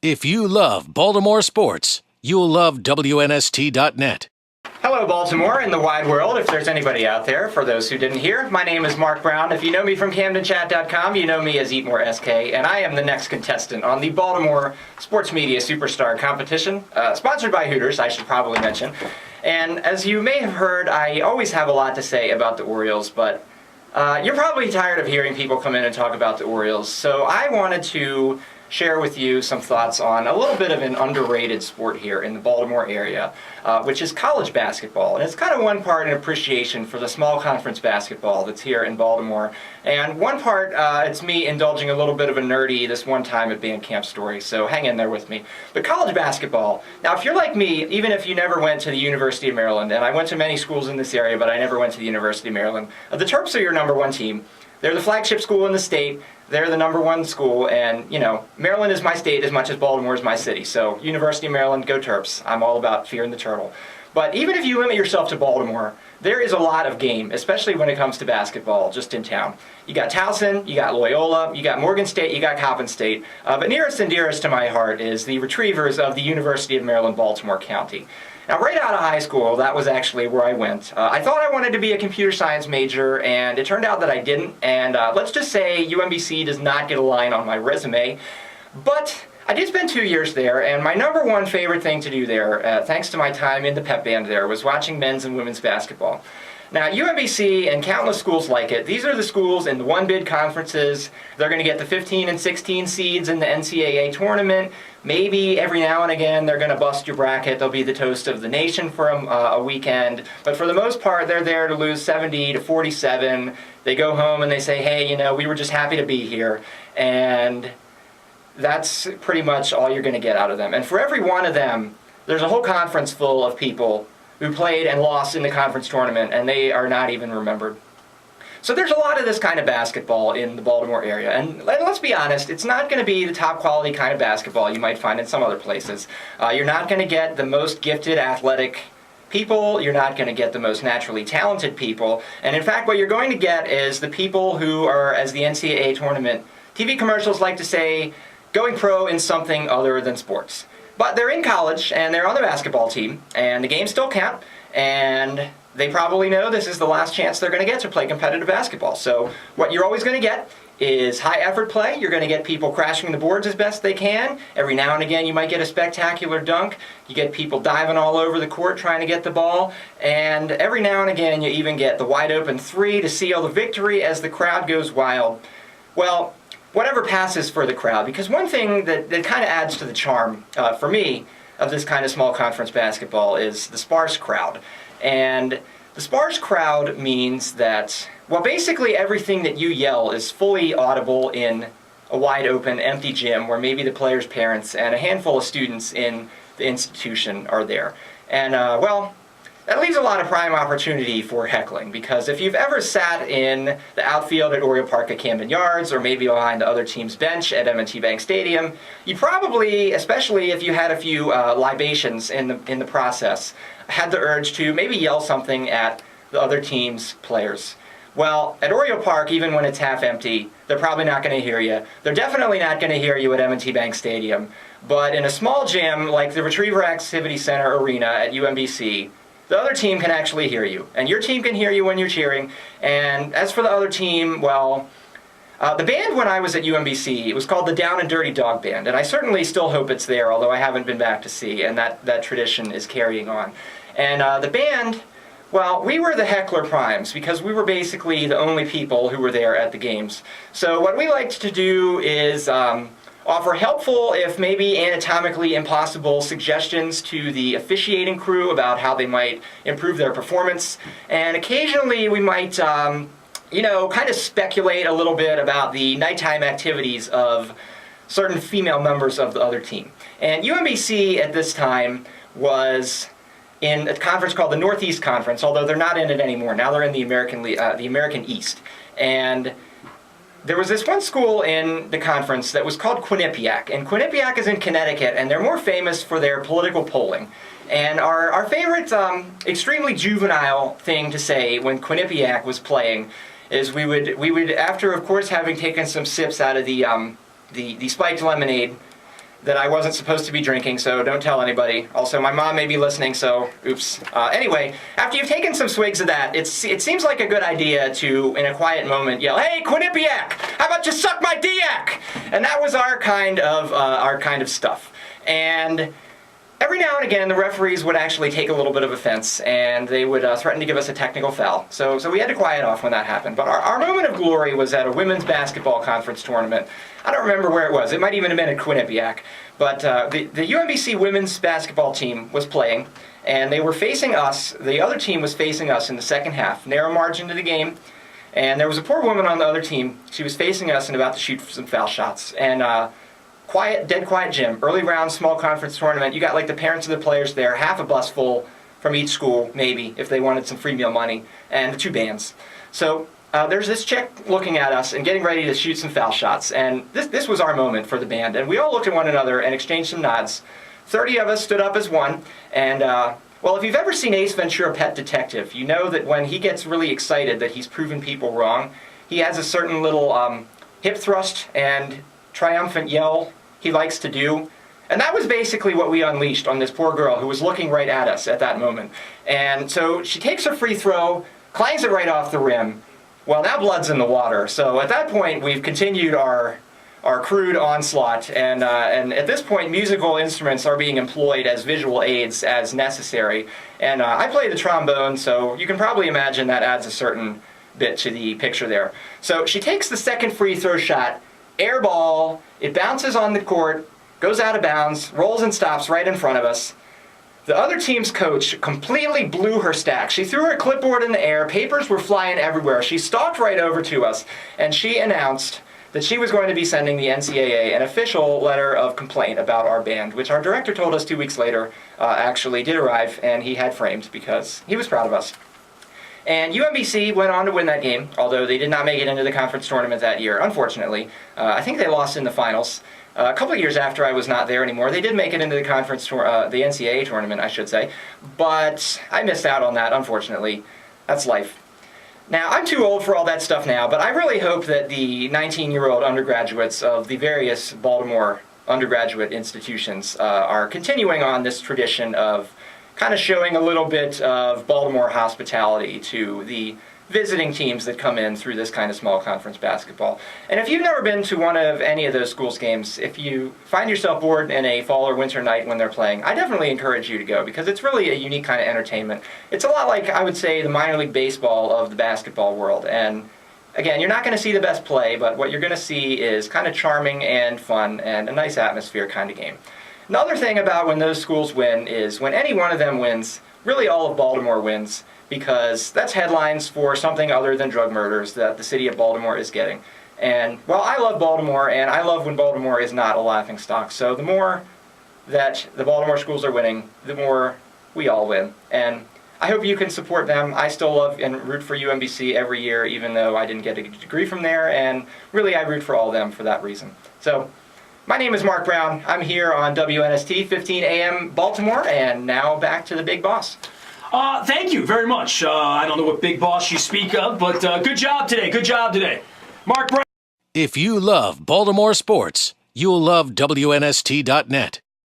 If you love Baltimore sports, you'll love WNST.net. Hello, Baltimore and the wide world, if there's anybody out there. For those who didn't hear, my name is Mark Brown. If you know me from CamdenChat.com, you know me as EatMoreSK, and I am the next contestant on the Baltimore Sports Media Superstar Competition, sponsored by Hooters, I should probably mention. And as you may have heard, I always have a lot to say about the Orioles, but you're probably tired of hearing people come in and talk about the Orioles, so I wanted to share with you some thoughts on a little bit of an underrated sport here in the Baltimore area, which is college basketball. And it's kind of one part an appreciation for the small conference basketball that's here in Baltimore, and one part it's me indulging a little bit of a nerdy this one time at band camp story, so hang in there with me. But college basketball, now if you're like me, even if you never went to the University of Maryland, and I went to many schools in this area, but I never went to the University of Maryland, the Terps are your number one team. They're the flagship school in the state. They're the number one school, and, you know, Maryland is my state as much as Baltimore is my city. So, University of Maryland, go Terps. I'm all about fearing the turtle. But even if you limit yourself to Baltimore, there is a lot of game, especially when it comes to basketball, just in town. You got Towson, you got Loyola, you got Morgan State, you got Coppin State. But nearest and dearest to my heart is the Retrievers of the University of Maryland, Baltimore County. Now, right out of high school, that was actually where I went. I thought I wanted to be a computer science major, and it turned out that I didn't. And let's just say UMBC does not get a line on my resume. But I did spend 2 years there, and my number one favorite thing to do there, thanks to my time in the pep band there, was watching men's and women's basketball. Now, UMBC and countless schools like it, these are the schools in the one-bid conferences. They're going to get the 15 and 16 seeds in the NCAA tournament. Maybe every now and again they're going to bust your bracket. They'll be the toast of the nation for a weekend. But for the most part, they're there to lose 70 to 47. They go home and they say, hey, you know, we were just happy to be here. And that's pretty much all you're going to get out of them. And for every one of them, there's a whole conference full of people who played and lost in the conference tournament, and they are not even remembered. So there's a lot of this kind of basketball in the Baltimore area, and let's be honest, it's not going to be the top quality kind of basketball you might find in some other places. You're not going to get the most gifted athletic people, you're not going to get the most naturally talented people, and in fact what you're going to get is the people who are, as the NCAA tournament TV commercials like to say, going pro in something other than sports. But they're in college, and they're on the basketball team, and the games still count, and they probably know this is the last chance they're going to get to play competitive basketball. So what you're always going to get is high-effort play. You're going to get people crashing the boards as best they can. Every now and again, you might get a spectacular dunk. You get people diving all over the court trying to get the ball. And every now and again, you even get the wide-open three to seal the victory as the crowd goes wild. Well, whatever passes for the crowd, because one thing that kind of adds to the charm, for me, of this kind of small conference basketball is the sparse crowd. And the sparse crowd means that, well, basically everything that you yell is fully audible in a wide open, empty gym where maybe the players' parents and a handful of students in the institution are there. And, well, that leaves a lot of prime opportunity for heckling, because if you've ever sat in the outfield at Oriole Park at Camden Yards, or maybe behind the other team's bench at M&T Bank Stadium, you probably, especially if you had a few libations in the process, had the urge to maybe yell something at the other team's players. Well, at Oriole Park, even when it's half empty, they're probably not going to hear you. They're definitely not going to hear you at M&T Bank Stadium. But in a small gym like the Retriever Activity Center Arena at UMBC, the other team can actually hear you, and your team can hear you when you're cheering. And as for the other team, well, the band when I was at UMBC, it was called the Down and Dirty Dog Band, and I certainly still hope it's there, although I haven't been back to see, and that tradition is carrying on. And the band, well, we were the heckler primes, because we were basically the only people who were there at the games. So what we liked to do is offer helpful, if maybe anatomically impossible, suggestions to the officiating crew about how they might improve their performance. And occasionally we might, you know, kind of speculate a little bit about the nighttime activities of certain female members of the other team. And UMBC at this time was in a conference called the Northeast Conference, although they're not in it anymore. Now they're in the American East. And there was this one school in the conference that was called Quinnipiac, and Quinnipiac is in Connecticut, and they're more famous for their political polling. And our favorite, extremely juvenile thing to say when Quinnipiac was playing is we would after, of course, having taken some sips out of the spiked lemonade that I wasn't supposed to be drinking, so don't tell anybody. Also, my mom may be listening, so oops. Anyway, after you've taken some swigs of that, it seems like a good idea to, in a quiet moment, yell, "Hey, Quinnipiac! How about you suck my diac?" And that was our kind of stuff. And every now and again, the referees would actually take a little bit of offense, and they would threaten to give us a technical foul. So we had to quiet off when that happened. But our moment of glory was at a women's basketball conference tournament. I don't remember where it was. It might even have been at Quinnipiac. But the UMBC women's basketball team was playing, and they were facing us. The other team was facing us in the second half. Narrow margin to the game. And there was a poor woman on the other team. She was facing us and about to shoot some foul shots. And dead quiet gym, early round, small conference tournament. You got like the parents of the players there, half a bus full from each school, maybe, if they wanted some free meal money, and the two bands. So there's this chick looking at us and getting ready to shoot some foul shots. And this was our moment for the band. And we all looked at one another and exchanged some nods. 30 of us stood up as one. And, well, if you've ever seen Ace Ventura: Pet Detective, you know that when he gets really excited that he's proven people wrong, he has a certain little hip thrust and triumphant yell he likes to do. And that was basically what we unleashed on this poor girl who was looking right at us at that moment. And so she takes her free throw, clangs it right off the rim. Well, now blood's in the water. So at that point, we've continued our crude onslaught. And at this point, musical instruments are being employed as visual aids as necessary. And I play the trombone, so you can probably imagine that adds a certain bit to the picture there. So she takes the second free throw shot, air ball, it bounces on the court, goes out of bounds, rolls and stops right in front of us. The other team's coach completely blew her stack. She threw her clipboard in the air, papers were flying everywhere. She stalked right over to us, and she announced that she was going to be sending the NCAA an official letter of complaint about our band, which our director told us 2 weeks later actually did arrive, and he had framed because he was proud of us. And UMBC went on to win that game, although they did not make it into the conference tournament that year, unfortunately. I think they lost in the finals. A couple of years after I was not there anymore, they did make it into the the NCAA tournament, I should say. But I missed out on that, unfortunately. That's life. Now, I'm too old for all that stuff now, but I really hope that the 19-year-old undergraduates of the various Baltimore undergraduate institutions are continuing on this tradition of kind of showing a little bit of Baltimore hospitality to the visiting teams that come in through this kind of small conference basketball. And if you've never been to one of any of those schools' games, if you find yourself bored in a fall or winter night when they're playing, I definitely encourage you to go because it's really a unique kind of entertainment. It's a lot like, I would say, the minor league baseball of the basketball world. And again, you're not going to see the best play, but what you're going to see is kind of charming and fun and a nice atmosphere kind of game. Another thing about when those schools win is when any one of them wins, really all of Baltimore wins, because that's headlines for something other than drug murders that the city of Baltimore is getting. And, well, I love Baltimore, and I love when Baltimore is not a laughingstock. So the more that the Baltimore schools are winning, the more we all win. And I hope you can support them. I still love and root for UMBC every year, even though I didn't get a degree from there, and really I root for all of them for that reason. So, my name is Mark Brown. I'm here on WNST 15 AM Baltimore, and now back to the big boss. Thank you very much. I don't know what big boss you speak of, but good job today. Good job today. Mark Brown. If you love Baltimore sports, you'll love WNST.net.